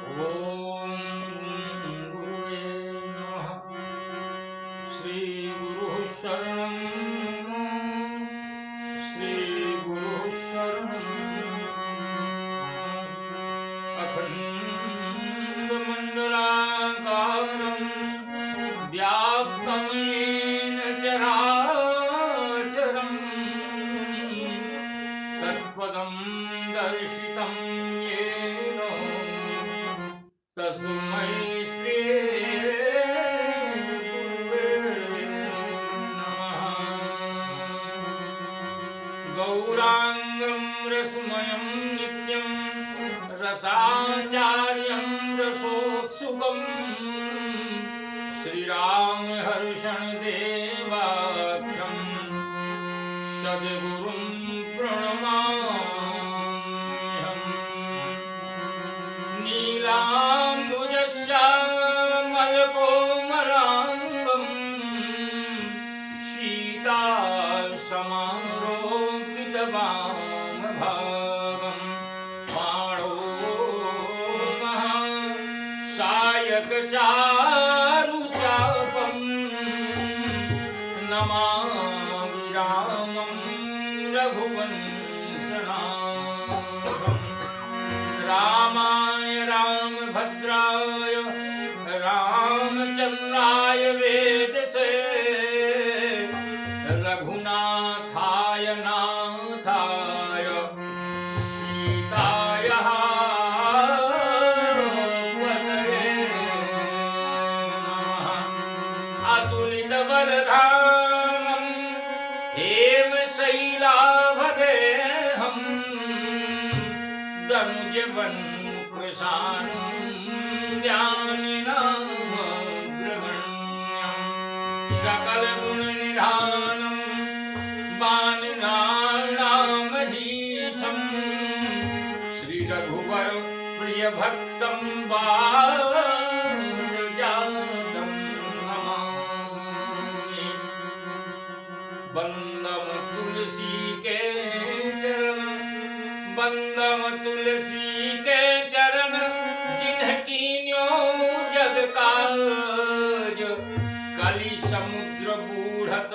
ओम गुरुवे नमः। श्री गुरु शरणं श्री गुरु शरणं अखंड मंडलाकारं व्याप्तं येन चराचरं तत्पदं दर्शितं येन तस्मै श्री गुरुवे नमः। गौरांगं रसमयं नित्यं रसाचार्यं रसोत्सुकं श्रीराम हर्षण देवाख्यं सद्गुरुं प्रणमाम्यहम्। नीलाम्बुजश्यामलकोमलाङ्गं सीतासमारोपितवामभागं सायकचारुचापं नमामि रामं रघुवंशनाथं। रामाय रामभद्राय रामचन्द्राय वेदसे रघुनाथाय नाथाय सीताय पतये नमः। अतुलितबलधामं हेमशैलाभदेहं दनुजवन्कृशानं ज्ञानिनामग्रगण्यं सकलगुणनिधानं वानराणामधीशं श्रीरघुवर प्रियभक्तं वातजातं नमामि। बंदम तुलसी के चरण बंदम तुलसी के चरण जिन्हकी न्यो जग काज कलि समुद्र बूढ़त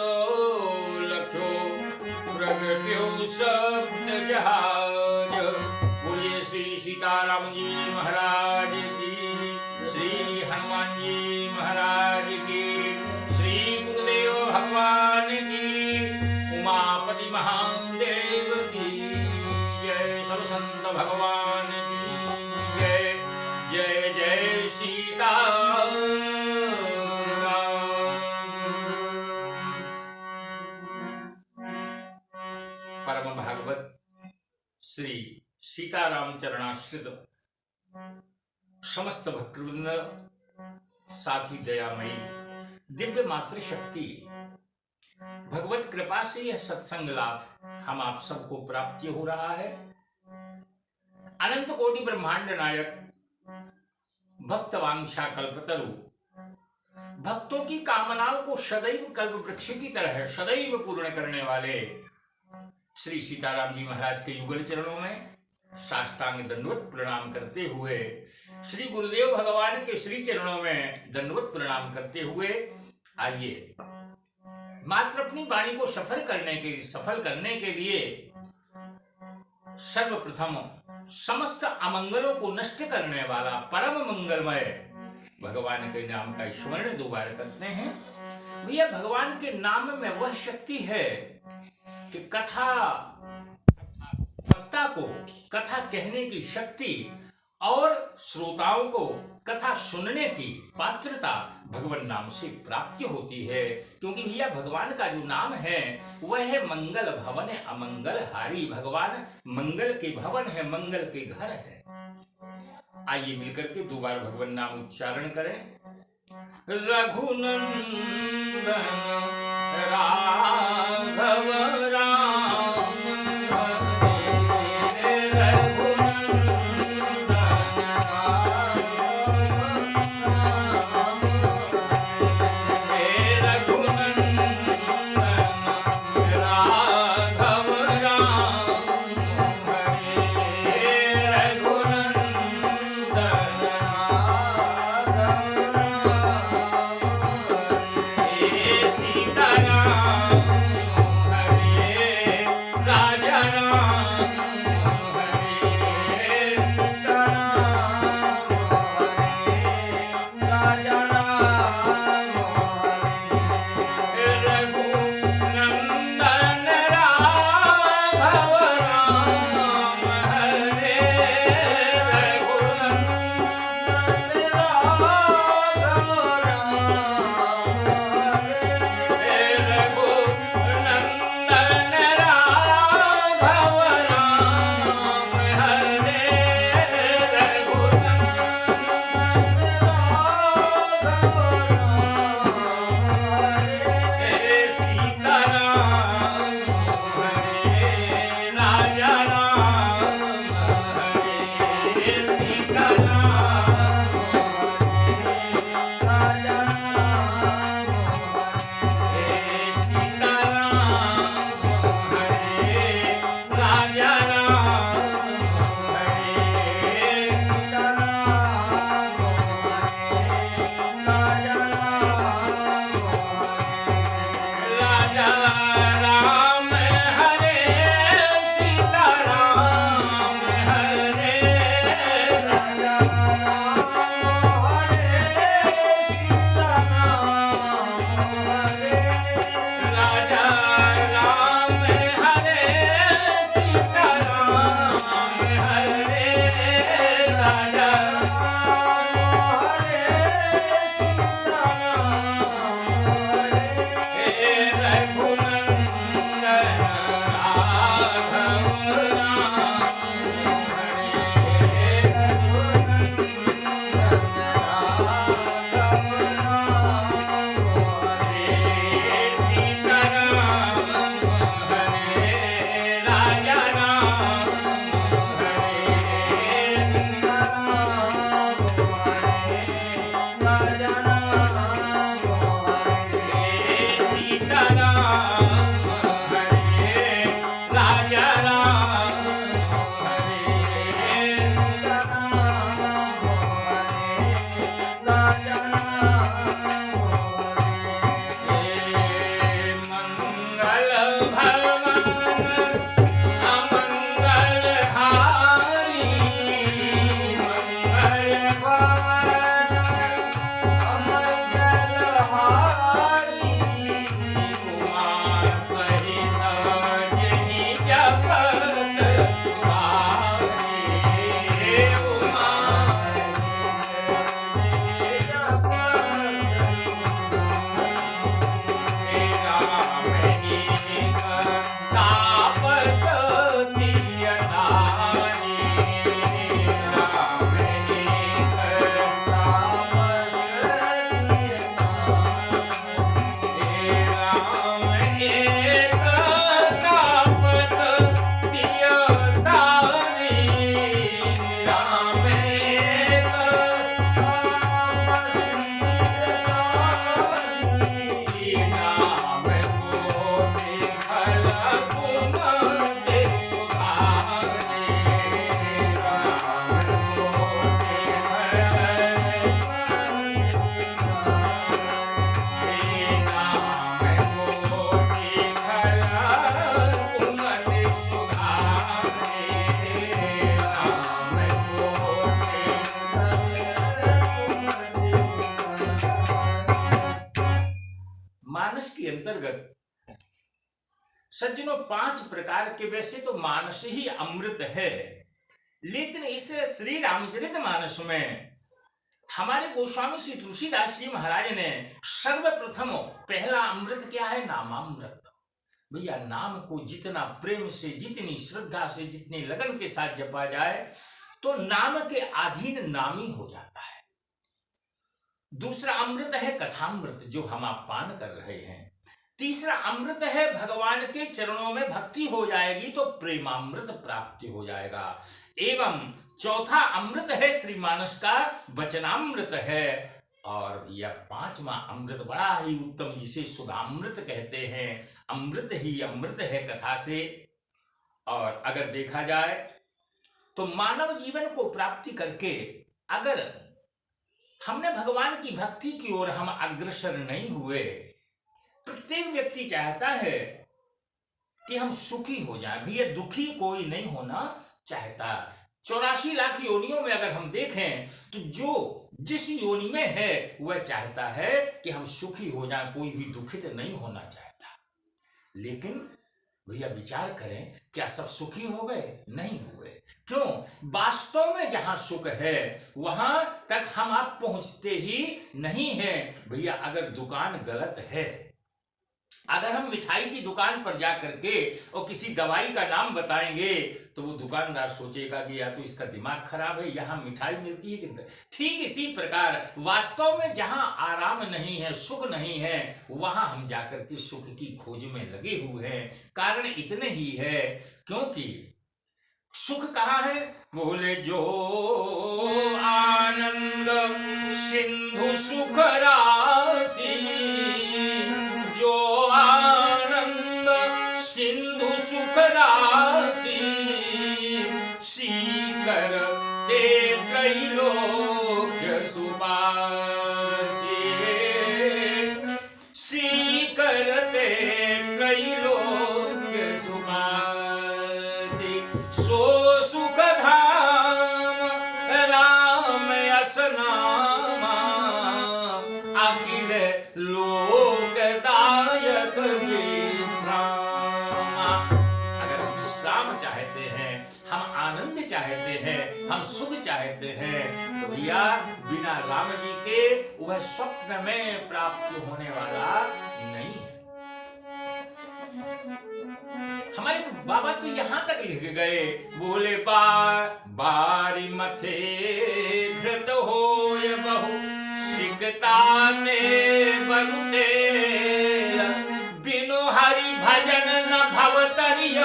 लख्यो प्रगट्यो शब्द जहाज। बोलिए श्री सीताराम जी महाराज की, श्री हनुमान जी महाराज की, श्री गुरुदेव भगवान की, उमापति महादेव की जय, सब संत भगवान की जय। जय जय सीताराम। परम भागवत श्री सीताराम चरणाश्रित समस्त भक्तवृंद, साथी दयामयी दिव्य मातृशक्ति भगवत कृपा से यह सत्संग लाभ हम आप सबको प्राप्त हो रहा है। अनंत कोटि ब्रह्मांड नायक भक्तवांशा कल्पतरु भक्तों की कामनाओं को सदैव कल्प वृक्ष की तरह सदैव पूर्ण करने वाले श्री सीताराम जी महाराज के युगल चरणों में साष्टांग दंडवत प्रणाम करते हुए, श्री गुरुदेव भगवान के श्री चरणों में दंडवत प्रणाम करते हुए आइए मात्र अपनी वाणी को सफल करने के लिए सर्वप्रथम समस्त अमंगलों को नष्ट करने वाला परम मंगलमय भगवान के नाम का स्मरण दोबारा करते हैं। भैया भगवान के नाम में वह शक्ति है कि वक्ता को कथा कहने की शक्ति और श्रोताओं को कथा सुनने की पात्रता भगवान नाम से प्राप्त होती है। क्योंकि भैया भगवान का जो नाम है वह है मंगल भवन है, अमंगल हारी। भगवान मंगल के भवन है, मंगल के घर है। आइए मिलकर के दो बार भगवान नाम उच्चारण करें। रघुनंदन राघव के अंतर्गत सज्जनों 5 प्रकार के, वैसे तो मानस ही अमृत है, लेकिन इस श्री रामचरितमानस में हमारे गोस्वामी श्री तुलसीदास जी महाराज ने सर्वप्रथम पहला अमृत क्या है? नामामृत। भैया नाम को जितना प्रेम से, जितनी श्रद्धा से, जितने लगन के साथ जपा जाए तो नाम के अधीन नामी हो जाता है। दूसरा अमृत है कथामृत, जो हम आप पान कर रहे हैं। तीसरा अमृत है भगवान के चरणों में भक्ति हो जाएगी तो प्रेमामृत प्राप्ति हो जाएगा। एवं चौथा अमृत है श्री मानस का वचनामृत है। और यह 5वां अमृत बड़ा ही उत्तम, जिसे सुधामृत कहते हैं। अमृत ही अमृत है कथा से। और अगर देखा जाए तो मानव जीवन को प्राप्ति करके अगर हमने भगवान की भक्ति की ओर हम अग्रसर नहीं हुए, प्रत्येक व्यक्ति चाहता है कि हम सुखी हो जाएं। भैया दुखी कोई नहीं होना चाहता। 84 लाख योनियों में अगर हम देखें तो जो जिस योनि में है वह चाहता है कि हम सुखी हो जाएं, कोई भी दुखित नहीं होना चाहता। लेकिन भैया विचार करें, क्या सब सुखी हो गए? नहीं हुए। क्यों? वास्तव में जहां सुख है वहां तक हम आप पहुंचते ही नहीं हैं। भैया अगर दुकान गलत है, अगर हम मिठाई की दुकान पर जाकर के और किसी दवाई का नाम बताएंगे तो वो दुकानदार सोचेगा कि या तो इसका दिमाग खराब है, यहाँ मिठाई मिलती है कि। ठीक इसी प्रकार वास्तव में जहां आराम नहीं है, सुख नहीं है, वहां हम जाकर के सुख की खोज में लगे हुए हैं। कारण इतने ही है क्योंकि सुख कहाँ है? बोले जो आनंद सिंधु सुख राशि, जो आनंद सिंधु सुख राशि, सीकर ते त्रैलोक्य सुबासी, सीकर ते त्रैलोक्य सुबासी। सो सुख धाम राम यस नामा, अखिल लोकदायक विश्राम। अगर हम विश्राम चाहते हैं, हम आनंद चाहते हैं, हम सुख चाहते हैं, तो भैया बिना राम जी के वह स्वप्न में प्राप्त होने वाला नहीं है। हमारे बाबा तो यहां तक लिख गए, बोले बारी मथे घृत होय बहु, सिकता ते बरुते, बिनु हरि भजन न भवतरिय,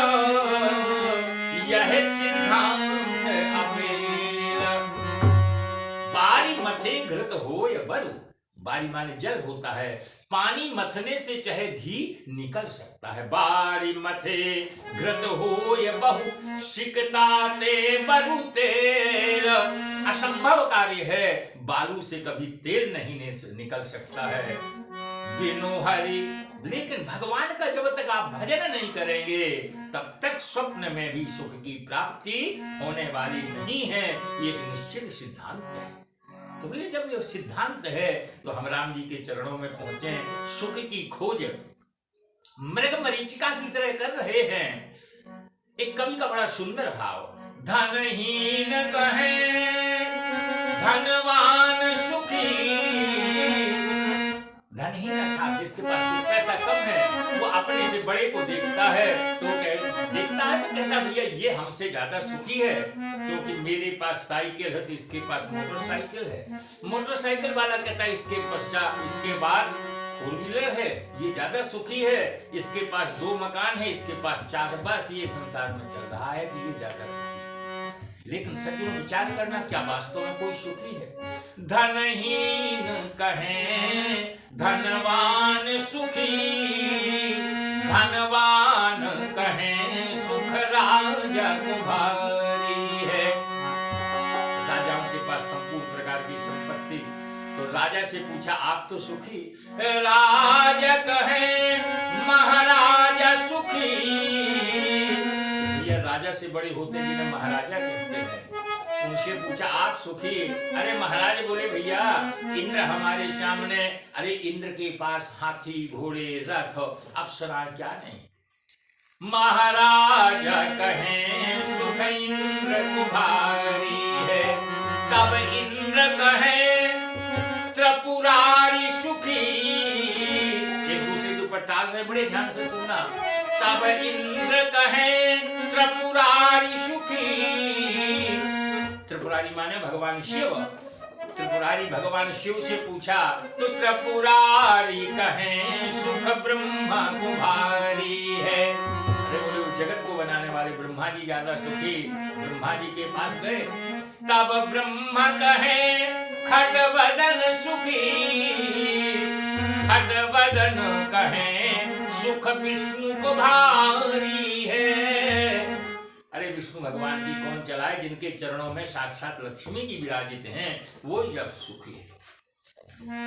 यह सिद्धांत अपेल। बारी मथे घृत होय बरु, बारी माने जल होता है, पानी मथने से चाहे घी निकल सकता है। बारी मथे घृत होय बहु, सिकता ते बरु तेल। असंभव कार्य है, बालू से कभी तेल नहीं निकल सकता है। बिनु हरि, लेकिन भगवान का जब तक आप भजन नहीं करेंगे तब तक स्वप्न में भी सुख की प्राप्ति होने वाली नहीं है। ये एक निश्चित सिद्धांत है। तो ये जब ये सिद्धांत है तो हम राम जी के चरणों में पहुंचे, सुख की खोज मृग मरीचिका की तरह कर रहे हैं। एक कवि का बड़ा सुंदर भाव, धनहीन कहे धनवान सुखी। धनहीन अर्थात जिसके पास पैसा कम है, वो अपने से बड़े को देखता है तो देखता है तो कहता भैया ये हमसे ज्यादा सुखी है, क्योंकि मेरे पास साइकिल है तो इसके पास मोटरसाइकिल है। मोटरसाइकिल वाला कहता है इसके पश्चात, इसके बाद 4 व्हीलर है, ये ज्यादा सुखी है। इसके पास 2 मकान है, इसके पास 4, बस ये संसार में चल रहा है कि ये ज्यादा सुखी है। लेकिन सज्जनों विचार करना, क्या वास्तव में कोई सुखी है? धनहीन कहें धनवान सुखी, धनवान कहें सुख राजा कुमारी है। राजाओं के पास संपूर्ण प्रकार की संपत्ति, तो राजा से पूछा आप तो सुखी? राजा कहे महाराजा सुखी। ये राजा से बड़े होते जिन्हें महाराजा कहते हैं। उनसे पूछा आप सुखी? अरे महाराज बोले भैया इंद्र हमारे सामने, अरे इंद्र के पास हाथी घोड़े रथ अप्सरा क्या नहीं। महाराज कहें सुख इंद्र को भारी है, तब इंद्र कहें त्रिपुरारी सुखी। एक दूसरे के ऊपर टाल रहे, बड़े ध्यान से सुनना। तब इंद्र कहें त्रिपुरारी सुखी। त्रिपुरारी माने भगवान शिव। त्रिपुरारी भगवान शिव से पूछा तो त्रिपुरारी कहें सुख ब्रह्मा को भारी है। अरे बोले जगत को बनाने वाले ब्रह्मा जी ज्यादा सुखी। ब्रह्मा जी के पास गए, तब ब्रह्मा कहे खटवदन सुखी। खटवदन कहे सुख विष्णु को भारी है। अरे विष्णु भगवान की कौन चलाए, जिनके चरणों में साक्षात लक्ष्मी जी विराजित हैं, वो जब सुखी है।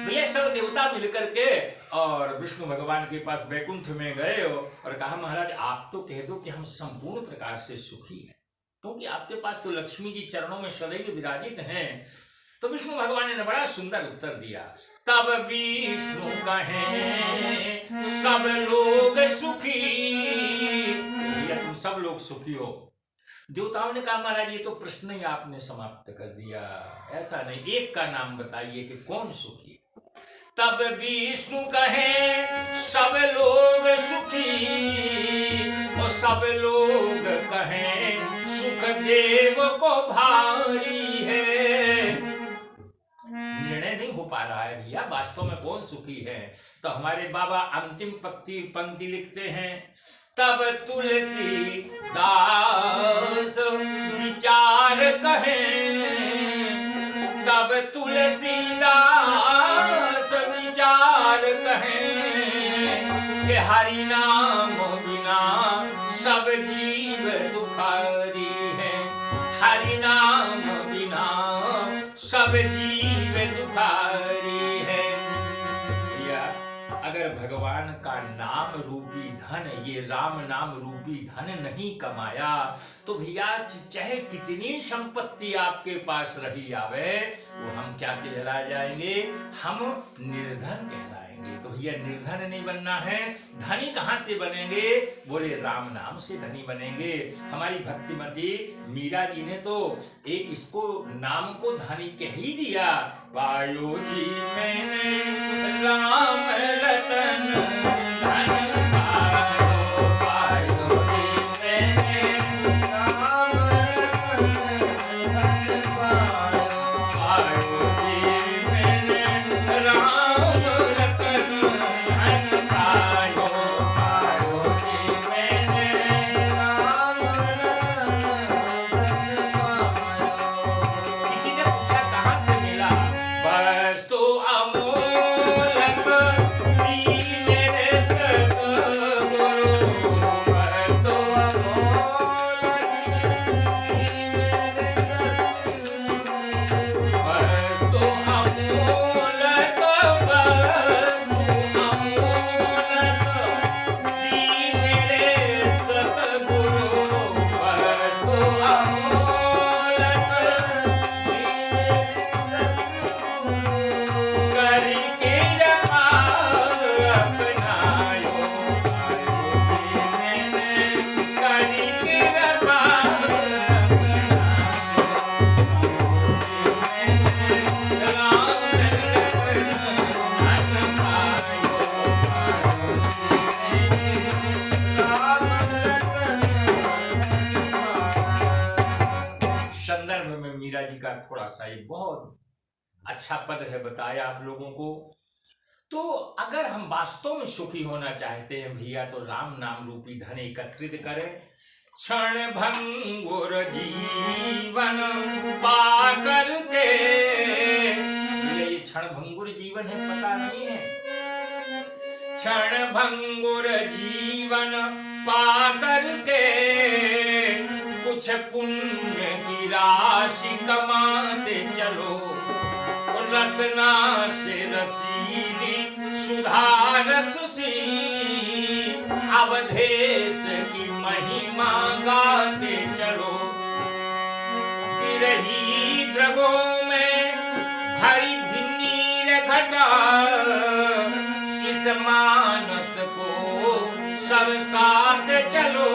भैया सब देवता मिलकर के और विष्णु भगवान के पास वैकुंठ में गए और कहा महाराज आप तो कह दो कि हम संपूर्ण प्रकार से सुखी हैं, क्योंकि आपके पास तो लक्ष्मी जी चरणों में सदैव विराजित हैं। तो विष्णु भगवान ने बड़ा सुंदर उत्तर दिया। तब विष्णु कहें सब लोग सुखी। भैया तुम सब लोग सुखी हो। देवताओं ने कहा महाराज ये तो प्रश्न ही आपने समाप्त कर दिया, ऐसा नहीं, एक का नाम बताइए कि कौन सुखी। तब विष्णु कहे सब लोग सुखी और सब लोग कहें सुख देव को भारी है। निर्णय नहीं हो पा रहा है भैया वास्तव में कौन सुखी है। तो हमारे बाबा अंतिम पंक्ति लिखते हैं, तब तुलसी दास विचार कहें। तब तुलसी दास विचार कहें कि हरि नाम बिना सब जीव दुखारी है। हरि नाम बिना सब जीव दुखारी है। अगर भगवान का नाम रूपी धन, ये राम नाम रूपी धन नहीं कमाया तो भैया चाहे कितनी संपत्ति आपके पास रही आवे, वो हम क्या कहला जाएंगे, हम निर्धन कहलाएंगे। तो भैया निर्धन नहीं बनना है, धनी कहाँ से बनेंगे, बोले राम नाम से धनी बनेंगे। हमारी भक्तिमती मीरा जी ने तो एक इसको नाम को धनी कह ही दिया। वायु जी मैंने राम रतन धन पायो। वायु जी मैंने राम रतन धन पायो। वायु जी मैंने राम रतन धन पायो। वायु जी मैंने राम रतन धन पायो। किसी ने पूछा कहाँ से मिला, बस तो अमोलक दी मेरे सतगुरु। बस तो अमोलक दी मेरे सतगुरु। बस तो अमोलक, बस तो अमोलक दी मेरे सतगुरु। बस तो अमोलक दी मेरे सतगुरु। करके रखा अपनायो। वायु जी मैंने करके रखा अपनायो। राम रतन धन पायो। राम रतन धन पायो। संदर्भ में मीरा जी का थोड़ा सा ये बहुत अच्छा पद है, बताया आप लोगों को। तो अगर हम वास्तव में सुखी होना चाहते हैं भैया तो राम नाम रूपी धन एकत्रित करें। क्षण भंगुर जीवन पा करके, ये क्षण भंगुर जीवन है पता नहीं है। क्षण भंगुर जीवन पा करके कुछ पुण्य की राशि कमाते चलो। रसना से रसीली सुधा रस सी अवधेश की महिमा गाते चलो। गिरही चंद्रगो में भरी भिन्नीर घटा, इस मानस को सरसात चलो,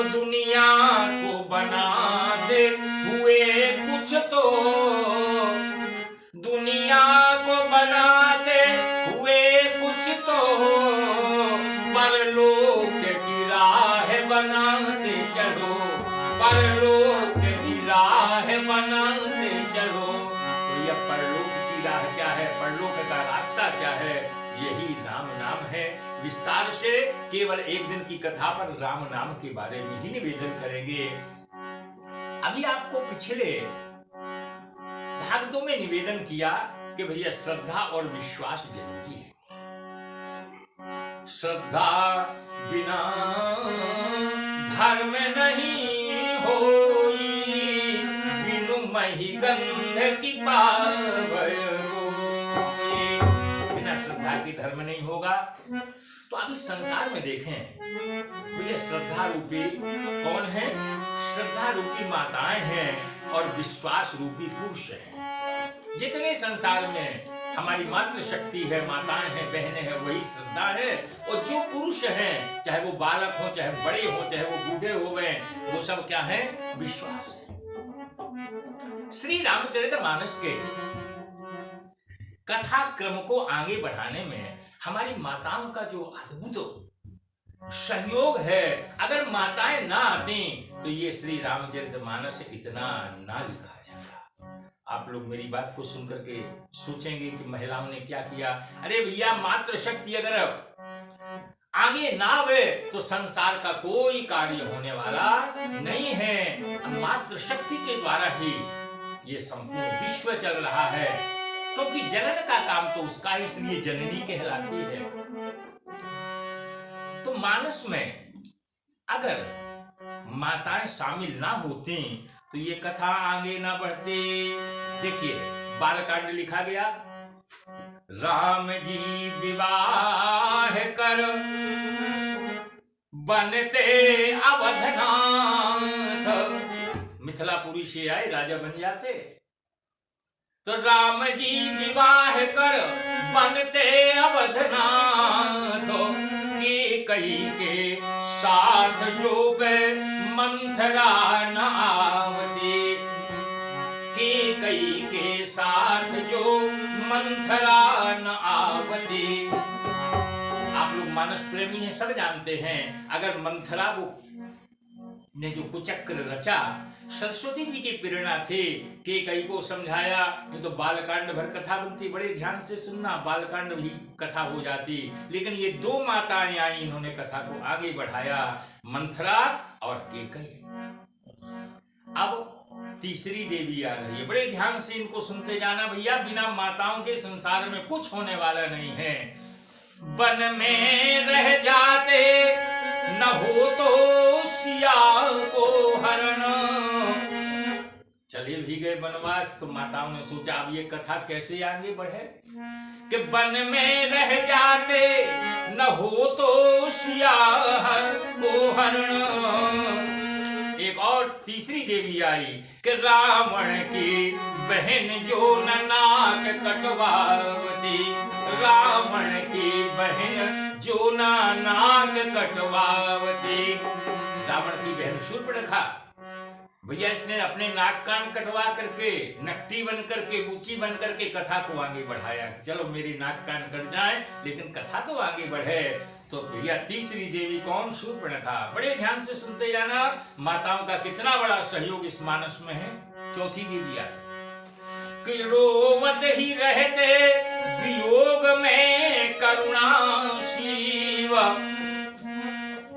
दुनिया को बनाते हुए कुछ तो, दुनिया को बनाते हुए कुछ तो, परलोक की राह बनाते चलो, परलोक की राह बनाते चलो। तो यह परलोक की राह क्या है, परलोक का रास्ता क्या है? यही राम नाम है। विस्तार से केवल एक दिन की कथा पर राम नाम के बारे में ही निवेदन करेंगे। अभी आपको पिछले भागों में निवेदन किया कि भैया श्रद्धा और विश्वास जरूरी है। श्रद्धा बिना धर्म नहीं होई, बिनु मही गंध की पावई, बिना श्रद्धा की धर्म नहीं होगा। तो आप इस संसार में देखें, ये श्रद्धा रूपी कौन है? श्रद्धा रूपी माताएं हैं और विश्वास रूपी पुरुष हैं। जितने संसार में हमारी मातृ शक्ति है, माताएं हैं, बहनें हैं, वही श्रद्धा है। और जो पुरुष हैं, चाहे वो बालक हो, चाहे बड़े हो, चाहे वो बूढ़े हो गए, वो सब क्या है? विश्वास है। श्री रामचरितमानस के कथा क्रम को आगे बढ़ाने में हमारी माताओं का जो अद्भुत सहयोग है, अगर माताएं ना आती तो ये श्री रामचरितमानस इतना ना लिखा जाता। आप लोग मेरी बात को सुनकर के सोचेंगे कि महिलाओं ने क्या किया। अरे भैया, मातृ शक्ति अगर आगे ना आवे तो संसार का कोई कार्य होने वाला नहीं है। मातृ शक्ति के द्वारा ही ये संपूर्ण विश्व चल रहा है, क्योंकि जनन का काम तो उसका, इसलिए जननी कहलाती है। तो मानस में अगर माताएं शामिल ना होती तो ये कथा आगे ना बढ़ती। देखिए, बालकांड लिखा गया, राम जी विवाह कर बनते अवधनाथ, मिथिलापुरी से आए राजा बन जाते। तो राम जी विवाह कर बनते अवधनाथ, के कई के साथ जो पे मंथरा न आवती, के कई के साथ जो मंथरा न आवती। आप लोग मानस प्रेमी हैं, सब जानते हैं, अगर मंथरा वो ने जो कुचक्र रचा, सरस्वती जी की प्रेरणा थी कि कई को समझाया, नहीं तो बालकांड भर कथा बनती। बड़े ध्यान से सुनना, बालकांड भी कथा हो जाती, लेकिन ये दो माताएं आई, इन्होंने कथा को आगे बढ़ाया, मंथरा और केकई। अब तीसरी देवी आ रही है, बड़े ध्यान से इनको सुनते जाना भैया, बिना माताओं के संसार में कुछ होने वाला नहीं है। वन में रह जाते न हो तो सिया को हरण, चले भी गए वनवास। तो माताओं ने सोचा अब ये कथा कैसे आगे बढ़े, कि वन में रह जाते न हो तो सिया को हरण। एक और तीसरी देवी आई कि रावण की बहन जो नाक कटवावती, रावण की बहन जो नाक कटवावती। रावण की बहन शूर्पणखा, भैया इसने अपने नाक कान कटवा करके, नकटी बन करके, बूची बन करके कथा को आगे बढ़ाया। चलो मेरे नाक कान कट जाए लेकिन कथा तो आगे बढ़े। तो भैया तीसरी देवी कौन? शूर्पणखा। बड़े ध्यान से सुनते जाना, माताओं का कितना बड़ा सहयोग इस मानस में है। चौथी देवी आई कि रोवत ही रहते वियोग में करुणा शिव।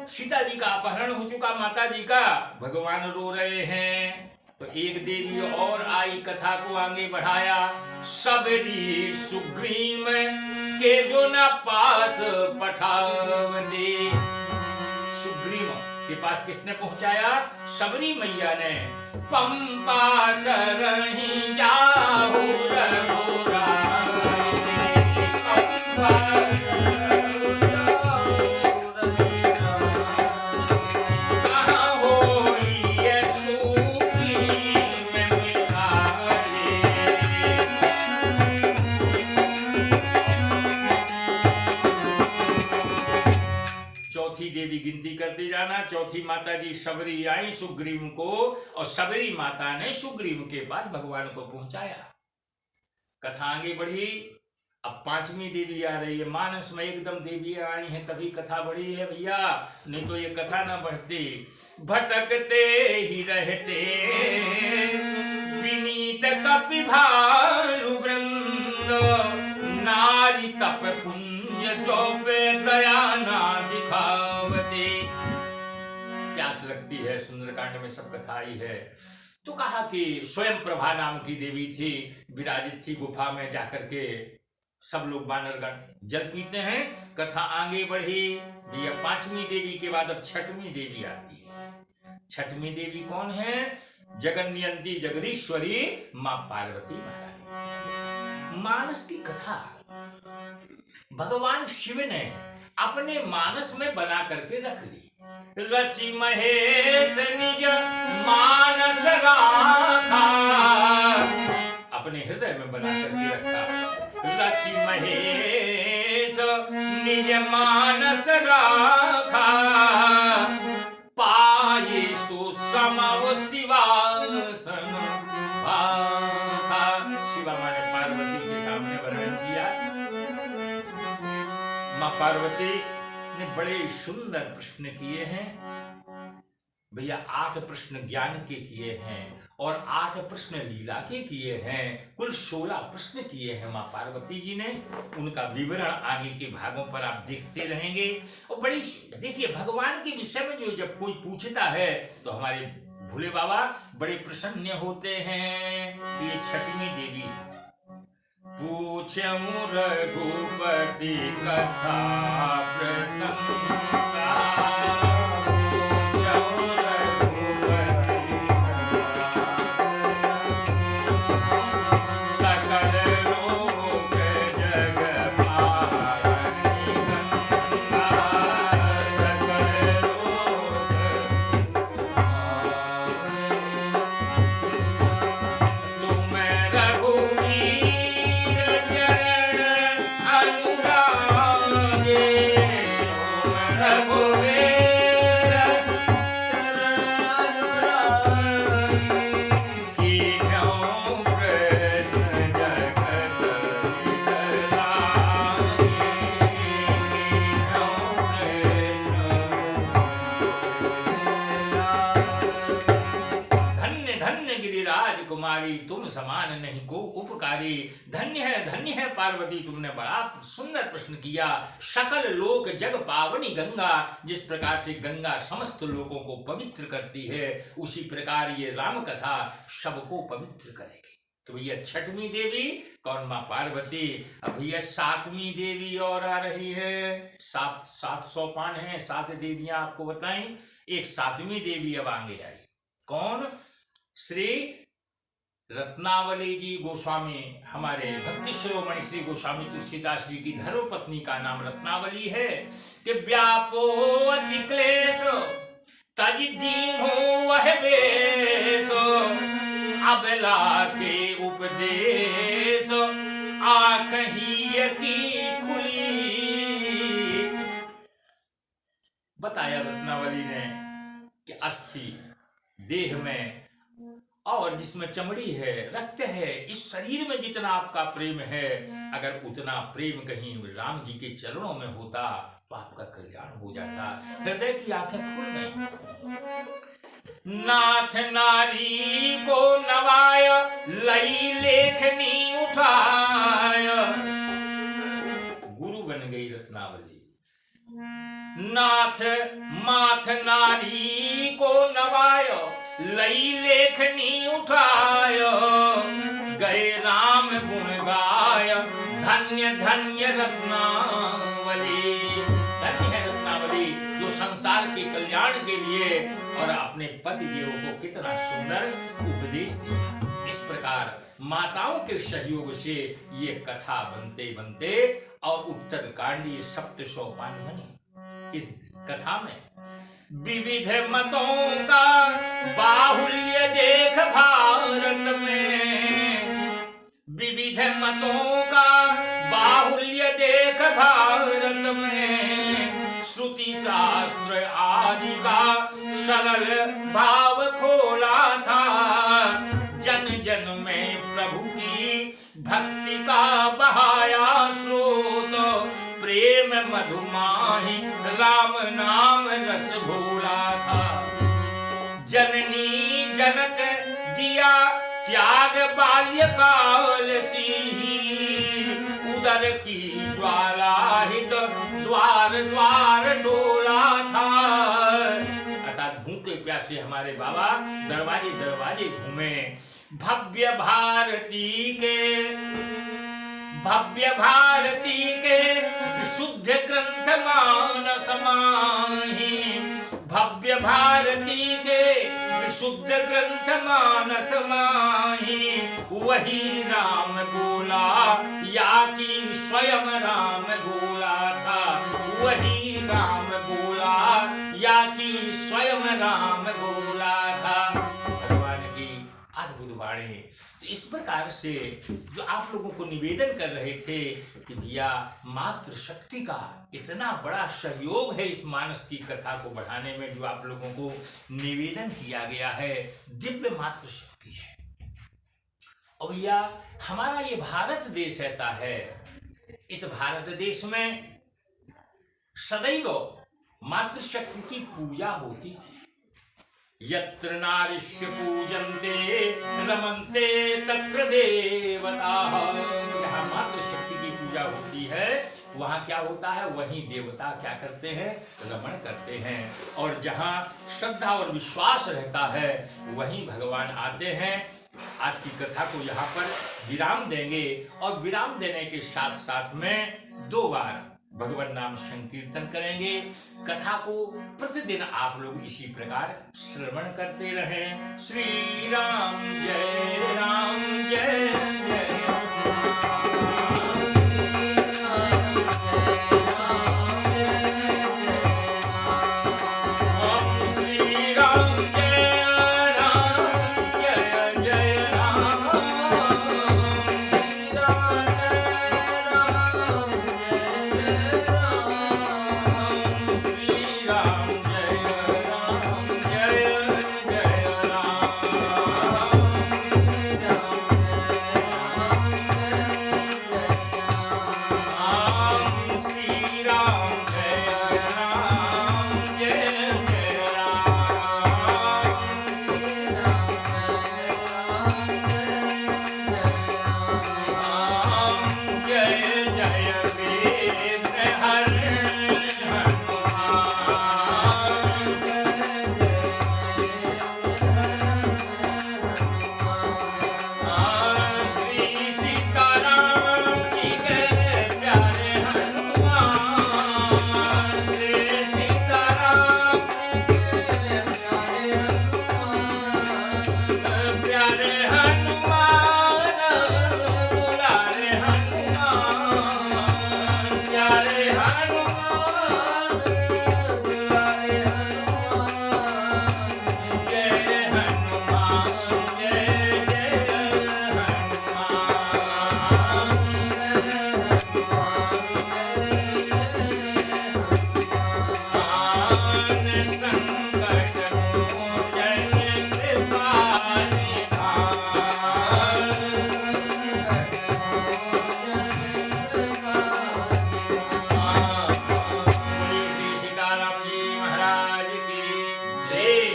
सीता जी का अपहरण हो चुका, माता जी का, भगवान रो रहे हैं। तो एक देवी और आई, कथा को आगे बढ़ाया, सबरी सुग्रीव के जो न पास पठावते। सुग्रीव के पास किसने पहुंचाया? सबरी मैया ने। पंपा सरहि जाहु रघुरा, कहाँ होई ये सुग्रीव मिला। चौथी माता जी सबरी आई सुग्रीव को, और सबरी माता ने सुग्रीव के पास भगवान को पहुंचाया। कथा आगे बढ़ी। अब पांचवी देवी आ रही है। मानस में एकदम देवी आई है तभी कथा बढ़ी है भैया, नहीं तो ये कथा ना बढ़ती। भटकते ही रहते विनीत कपि भानु वृंद, नारी तप कुंज जो पे दया ना दिखावते। प्यास लगती है, सुंदरकांड में सब कथा आई है। तो कहा कि स्वयं प्रभा नाम की देवी थी, विराजित थी गुफा में जाकर के। सब लोग वानरगण जल पीते हैं। कथा आगे बढ़ी भैया। पांचवी देवी के बाद अब छठवीं देवी आती है। छठवीं देवी कौन है? जगन्यंती जगदीश्वरी मां पार्वती महारानी। मानस की कथा भगवान शिव ने अपने मानस में बना करके रख ली। रचि महेश निज मानस राखा, अपने हृदय में बना करके रखा। रचि महेश निज मानस राखा, पाये सुसमव शिवासन भाखा। शिवा मां ने पार्वती के सामने वर्णन किया। मां पार्वती ने बड़े सुंदर प्रश्न किए हैं भैया। 8 प्रश्न ज्ञान के किए हैं और 8 प्रश्न लीला के किए हैं। कुल 16 प्रश्न किए हैं मां पार्वती जी ने। उनका विवरण आगे के भागों पर आप देखते रहेंगे। और बड़ी देखिए, भगवान के विषय में जो जब कोई पूछता है तो हमारे भोले बाबा बड़े प्रसन्न होते हैं कि ये छठवीं देवी। पूछऊं रघुपति कथा प्रसंगा, तुम समान नहीं को उपकारी। धन्य है पार्वती, तुमने बड़ा सुंदर प्रश्न किया। सकल लोक जग पावनी गंगा, जिस प्रकार से गंगा समस्त लोगों को पवित्र करती है, उसी प्रकार ये राम कथा सबको पवित्र करेगी। तो ये छठवीं देवी कौन? मां पार्वती। अब ये 7वीं देवी और आ रही है। 7 सोपान है, 7 देवियां आपको बताई। एक 7वीं देवी अब आगे आई। कौन? श्री रत्नावली जी गोस्वामी, हमारे भक्ति शिरोमणि श्री गोस्वामी तुलसीदास जी की धर्मपत्नी का नाम रत्नावली है। कि व्यापो अति क्लेश तज दीन्हो वह वेश, अबला के उपदेश आकही की खुली। बताया रत्नावली ने कि अस्थि देह में और जिसमें चमड़ी है, रक्त है, इस शरीर में जितना आपका प्रेम है, अगर उतना प्रेम कहीं राम जी के चरणों में होता तो आपका कल्याण हो जाता। हृदय की आंखें खुल गई। नाथ नारी को नवाय, लई लेखनी उठाय। गुरु बन गई रत्नावली। नाथ माथ नारी को नवाय, लई लेखनी उठाय। गए राम गुण गाय, धन्य धन्य रत्नावली। धन्य है रत्नावली जो संसार के कल्याण के लिए और अपने पति देव को कितना सुंदर उपदेश दिया। इस प्रकार माताओं के सहयोग से ये कथा बनते बनते और उत्तर कांडी 7 सोपान बने। इस कथा में विविध मतों का बाहुल्य देख भारत में। विविध मतों का बाहुल्य देख भारत में, श्रुति शास्त्र आदि का सरल भाव खोला था। जन जन में प्रभु की भक्ति का बहाया स्रोत, प्रेम मधुमाही राम नाम रस घोला था। जननी जनक दिया त्याग बाल्यकाल सी, उदर की ज्वाला हित द्वार द्वार डोला था। अर्थात भूखे प्यासे हमारे बाबा दरवाजे दरवाजे घूमे। भव्य भारती के विशुद्ध ग्रंथ मानस माही, भव्य भारती के विशुद्ध ग्रंथ मानस माही। वही राम बोला या कि स्वयं राम बोला था, वही राम बोला या कि स्वयं राम बोला था। भगवान की अद्भुत वाणी। तो इस प्रकार से जो आप लोगों को निवेदन कर रहे थे कि भैया मातृ शक्ति का इतना बड़ा सहयोग है इस मानस की कथा को बढ़ाने में, जो आप लोगों को निवेदन किया गया है, दिव्य मातृ शक्ति है। और भैया हमारा ये भारत देश ऐसा है, इस भारत देश में सदैव मातृशक्ति की पूजा होती थी। यत्र नारिष्य पूजन्ते रमन्ते तत्र देवताः। जहाँ मातृशक्ति की पूजा होती है वहाँ क्या होता है, वहीं देवता क्या करते हैं, रमण करते हैं। और जहाँ श्रद्धा और विश्वास रहता है वहीं भगवान आते हैं। आज की कथा को यहाँ पर विराम देंगे और विराम देने के साथ साथ में 2 बार भगवान नाम संकीर्तन करेंगे। कथा को प्रतिदिन आप लोग इसी प्रकार श्रवण करते रहें। श्री राम जय जय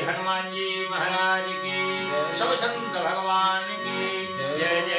हनुमान जी महाराज की, सब संत भगवान की जय जय।